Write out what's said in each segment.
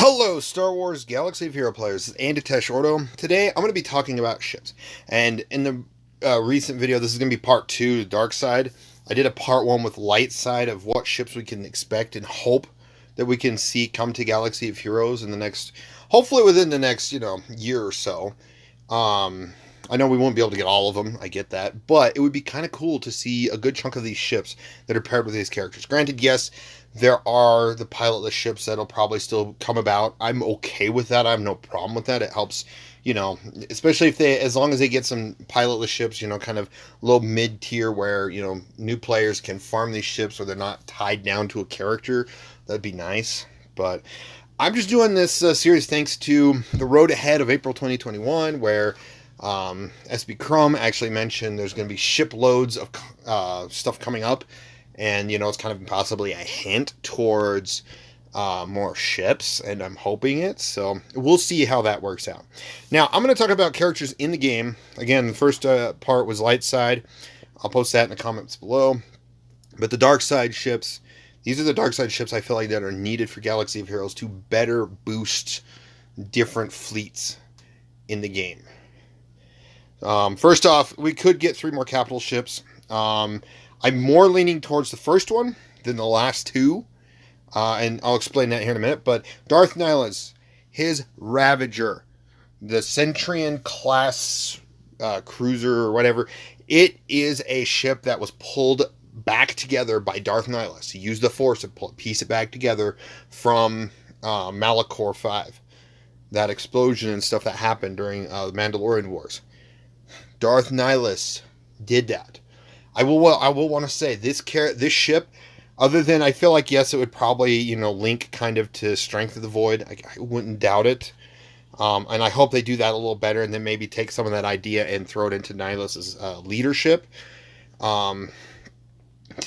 Hello, Star Wars Galaxy of Hero players. This is Andy Tesh Ordo. Today, I'm going to be talking about ships. And in the recent video, this is going to be part 2, Dark Side. I did a part 1 with Light Side of what ships we can expect and hope that we can see come to Galaxy of Heroes in the next, hopefully within the next, year or so. I know we won't be able to get all of them, I get that, but it would be kind of cool to see a good chunk of these ships that are paired with these characters. Granted, yes, there are the pilotless ships that'll probably still come about. I'm okay with that. I have no problem with that. It helps, especially if as long as they get some pilotless ships, kind of low mid-tier where, new players can farm these ships or they're not tied down to a character. That'd be nice. But I'm just doing this series thanks to the road ahead of April 2021 where SB Crum actually mentioned there's going to be ship loads of stuff coming up. And, it's kind of possibly a hint towards more ships, and I'm hoping it. So we'll see how that works out. Now, I'm going to talk about characters in the game. Again, the first part was Light Side. I'll post that in the comments below. But the Dark Side ships, these are the Dark Side ships I feel like that are needed for Galaxy of Heroes to better boost different fleets in the game. First off, we could get 3 more capital ships. I'm more leaning towards the first one than the last 2. And I'll explain that here in a minute. But Darth Nihilus, his Ravager, the Centurion-Class cruiser or whatever, it is a ship that was pulled back together by Darth Nihilus. He used the Force to piece it back together from Malachor 5. That explosion and stuff that happened during the Mandalorian Wars. Darth Nihilus did that. I will want to say this ship, other than I feel like yes, it would probably link kind of to Strength of the Void. I wouldn't doubt it, and I hope they do that a little better, and then maybe take some of that idea and throw it into Nihilus's leadership, to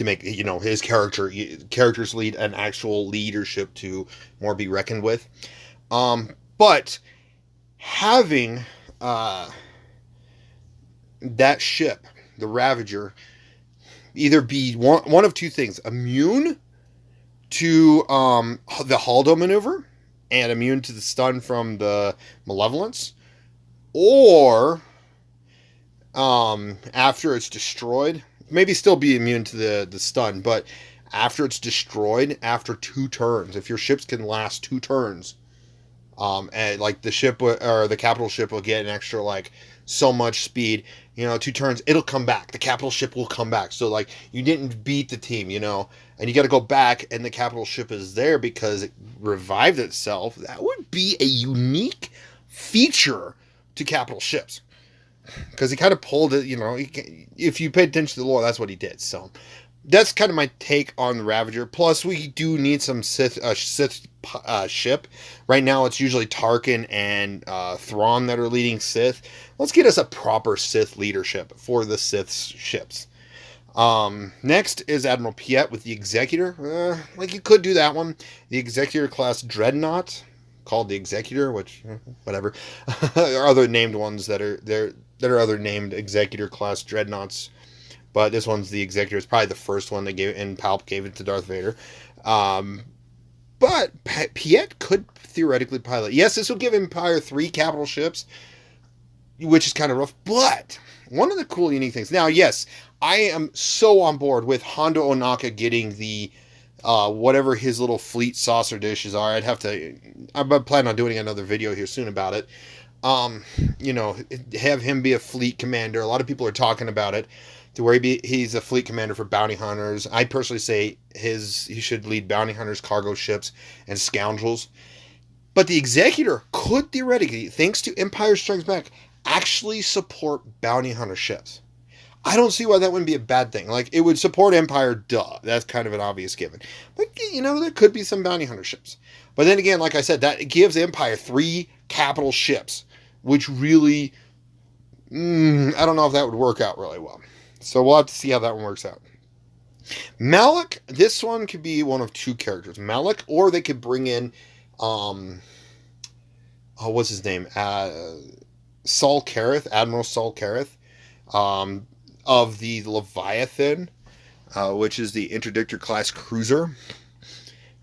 make his characters lead an actual leadership to more be reckoned with. But having that ship, the Ravager, either be one of 2 things: immune to the Haldo maneuver and immune to the stun from the Malevolence, or after it's destroyed, maybe still be immune to the stun, but after it's destroyed, after 2 turns, if your ships can last 2 turns, and like the ship or the capital ship will get an extra so much speed, 2 turns, it'll come back. The capital ship will come back. So you didn't beat the team, and you got to go back and the capital ship is there because it revived itself. That would be a unique feature to capital ships, because he kind of pulled it, if you paid attention to the lore, that's what he did. So that's kind of my take on the Ravager. Plus, we do need some Sith ship. Right now, it's usually Tarkin and Thrawn that are leading Sith. Let's get us a proper Sith leadership for the Sith ships. Next is Admiral Piet with the Executor. You could do that one. The Executor-Class Dreadnought, called the Executor, which, whatever. There are other named ones that are other named Executor-Class Dreadnoughts. But this one's the Executor. It's probably the first one they gave, and Palp gave it to Darth Vader. But Piet could theoretically pilot. Yes, this will give Empire 3 capital ships, which is kind of rough. But one of the cool, unique things. Now, yes, I am so on board with Hondo Ohnaka getting the whatever his little fleet saucer dishes are. I'm planning on doing another video here soon about it. Have him be a fleet commander. A lot of people are talking about it, to where he's a fleet commander for bounty hunters. I personally say he should lead bounty hunters, cargo ships, and scoundrels. But the Executor could theoretically, thanks to Empire Strikes Back, actually support bounty hunter ships. I don't see why that wouldn't be a bad thing. It would support Empire, duh. That's kind of an obvious given. But, there could be some bounty hunter ships. But then again, like I said, that gives Empire 3 capital ships, which really, I don't know if that would work out really well. So we'll have to see how that one works out. Malak, this one could be one of 2 characters. Malak, or they could bring in, what's his name? Saul Kareth, Admiral Saul Kareth, of the Leviathan, which is the Interdictor-Class cruiser.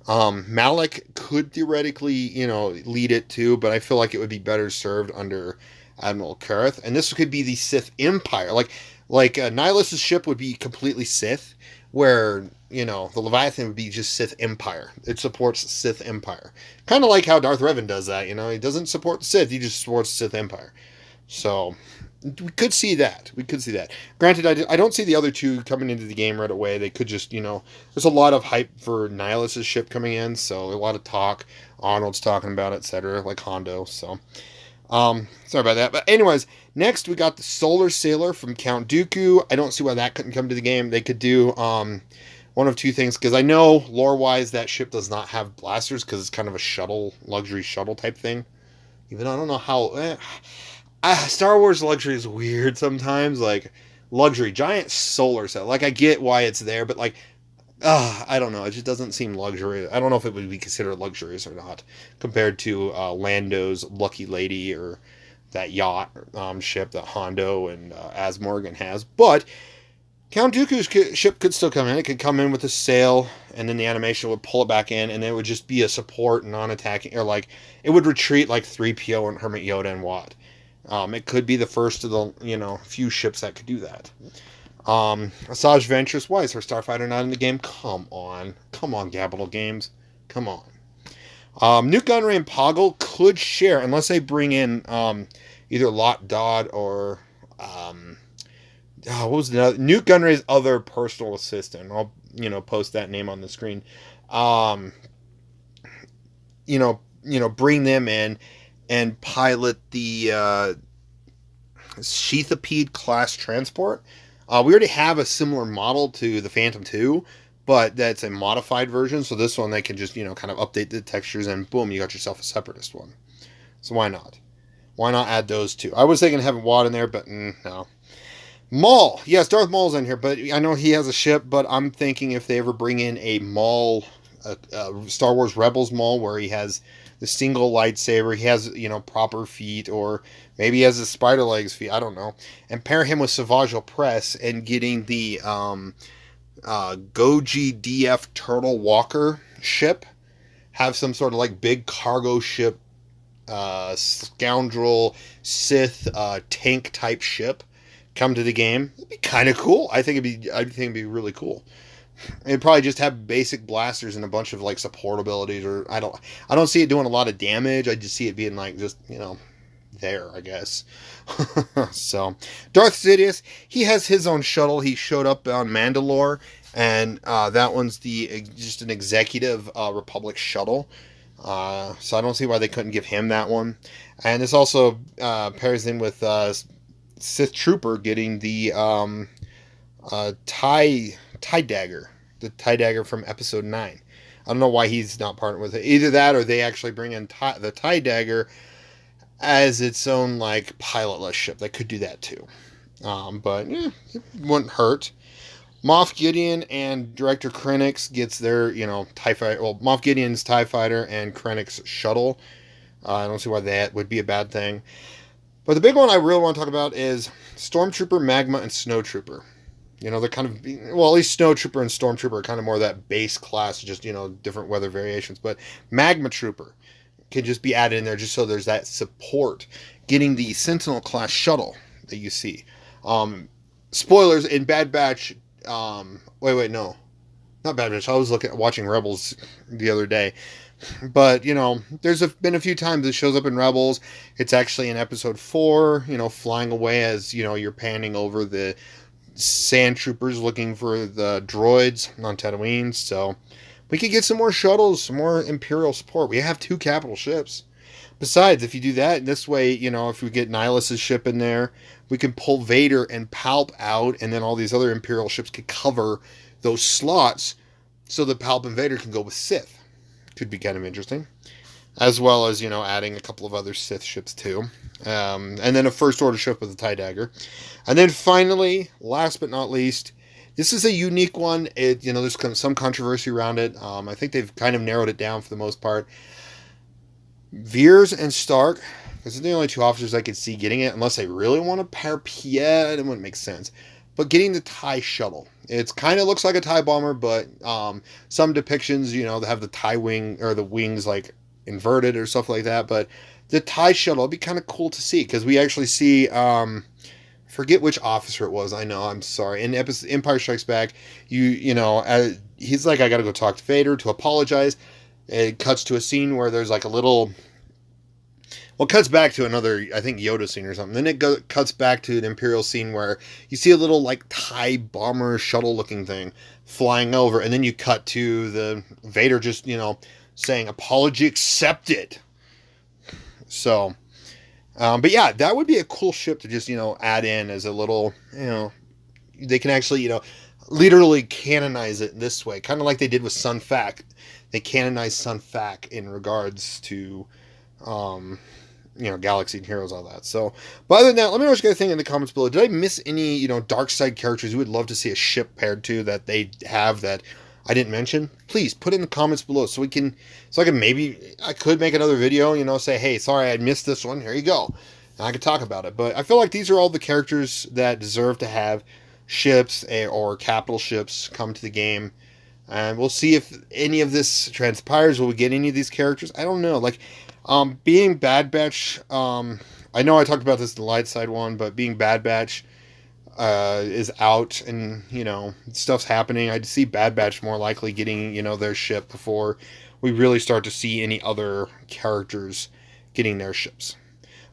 Malik could theoretically, lead it too, but I feel like it would be better served under Admiral Kareth. And this could be the Sith Empire. Nihilus' ship would be completely Sith, where, the Leviathan would be just Sith Empire. It supports Sith Empire. Kind of like how Darth Revan does that, He doesn't support the Sith, he just supports Sith Empire. So, we could see that. Granted, I don't see the other two coming into the game right away. They could just, there's a lot of hype for Nihilus' ship coming in, so a lot of talk. Arnold's talking about it, etc., like Hondo, so. Sorry about that. But anyways, next we got the Solar Sailor from Count Dooku. I don't see why that couldn't come to the game. They could do, one of two things, because I know, lore-wise, that ship does not have blasters, because it's kind of a shuttle, luxury shuttle type thing. Even though I don't know how... Star Wars luxury is weird sometimes. Like, luxury, giant solar set. Like, I get why it's there, but like, I don't know. It just doesn't seem luxury. I don't know if it would be considered luxurious or not, compared to Lando's Lucky Lady or that yacht ship that Hondo and Asmorgan has. But Count Dooku's ship could still come in. It could come in with a sail, and then the animation would pull it back in, and it would just be a support, non-attacking, or like, it would retreat like 3PO and Hermit Yoda and Watt. It could be the first of the, few ships that could do that. Asajj Ventress, why is her starfighter not in the game? Come on, Capital Games. Come on. Nute Gunray and Poggle could share, unless they bring in either Lot Dodd or what was the other? Nute Gunray's other personal assistant. I'll post that name on the screen. Bring them in and pilot the Sheathipede-Class transport. We already have a similar model to the Phantom 2, but that's a modified version. So this one, they can just, kind of update the textures, and boom, you got yourself a Separatist one. So why not? Why not add those two? I was thinking having Watt in there, but no. Maul. Yes, Darth Maul's in here, but I know he has a ship, but I'm thinking if they ever bring in a Maul, Star Wars Rebels Maul, where he has the single lightsaber, he has, proper feet, or maybe he has the spider legs feet, I don't know, and pair him with Savage Opress and getting the Goji-DF Turtle Walker ship, have some sort of like big cargo ship, scoundrel Sith tank type ship come to the game. It'd be kind of cool. I think it'd be really cool. It'd probably just have basic blasters and a bunch of like support abilities, or I don't see it doing a lot of damage. I just see it being like just, there, I guess. So, Darth Sidious, he has his own shuttle. He showed up on Mandalore, and that one's just an executive Republic shuttle. So I don't see why they couldn't give him that one. And this also pairs in with Sith Trooper getting the TIE Dagger. The TIE Dagger from Episode 9. I don't know why he's not partnered with it. Either that, or they actually bring in the TIE Dagger as its own, like, pilotless ship. They could do that, too. But, yeah, it wouldn't hurt. Moff Gideon and Director Krennic's gets their, TIE Fighter. Well, Moff Gideon's TIE Fighter and Krennic's shuttle. I don't see why that would be a bad thing. But the big one I really want to talk about is Stormtrooper, Magma, and Snowtrooper. They're kind of, well, at least Snowtrooper and Stormtrooper are kind of more that base class, just, different weather variations. But Magma Trooper can just be added in there just so there's that support. Getting the Sentinel-Class shuttle that you see. Spoilers, in Bad Batch, wait, no. Not Bad Batch, I was watching Rebels the other day. But, there's been a few times it shows up in Rebels. It's actually in Episode 4, flying away as, you're panning over the sand troopers looking for the droids on Tatooine. So we could get some more shuttles, some more Imperial support. We have 2 capital ships. Besides, if you do that, this way, if we get Nihilus' ship in there, we can pull Vader and Palp out, and then all these other Imperial ships could cover those slots so that Palp and Vader can go with Sith. Could be kind of interesting. As well as, adding a couple of other Sith ships too. And then a First Order ship with a TIE Dagger. And then finally, last but not least, this is a unique one. There's some controversy around it. I think they've kind of narrowed it down for the most part. Veers and Stark, because they're the only 2 officers I could see getting it, unless they really want to pair Piet, it wouldn't make sense. But getting the TIE shuttle. It's kind of looks like a TIE bomber, but some depictions, you know, they have the TIE wing or the wings like inverted or stuff like that. But the TIE shuttle would be kind of cool to see because we actually see forget which officer it was. I know, I'm sorry. In Empire Strikes Back, you know, he's like, I got to go talk to Vader to apologize. It cuts to a scene where there's like a little. Well, it cuts back to another, I think, Yoda scene or something. Then it cuts back to an Imperial scene where you see a little, like, TIE bomber shuttle-looking thing flying over. And then you cut to the Vader just, you know, saying, apology accepted. So, but yeah, that would be a cool ship to just, you know, add in as a little, you know, they can actually, you know, literally canonize it this way. Kind of like they did with Sun Fac. They canonized Sun Fac in regards to, you know, Galaxy and Heroes, all that. So, but other than that, let me know what you guys think in the comments below. Did I miss any, you know, dark side characters you would love to see a ship paired to that they have that I didn't mention? Please put in the comments below so I can maybe, I could make another video, you know, say, hey, sorry, I missed this one. Here you go. And I could talk about it. But I feel like these are all the characters that deserve to have ships or capital ships come to the game. And we'll see if any of this transpires. Will we get any of these characters? I don't know. Like, being Bad Batch, I know I talked about this in the light side one, but being Bad Batch is out and, you know, stuff's happening. I'd see Bad Batch more likely getting, you know, their ship before we really start to see any other characters getting their ships.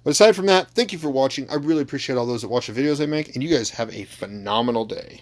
But aside from that, thank you for watching. I really appreciate all those that watch the videos I make, and you guys have a phenomenal day.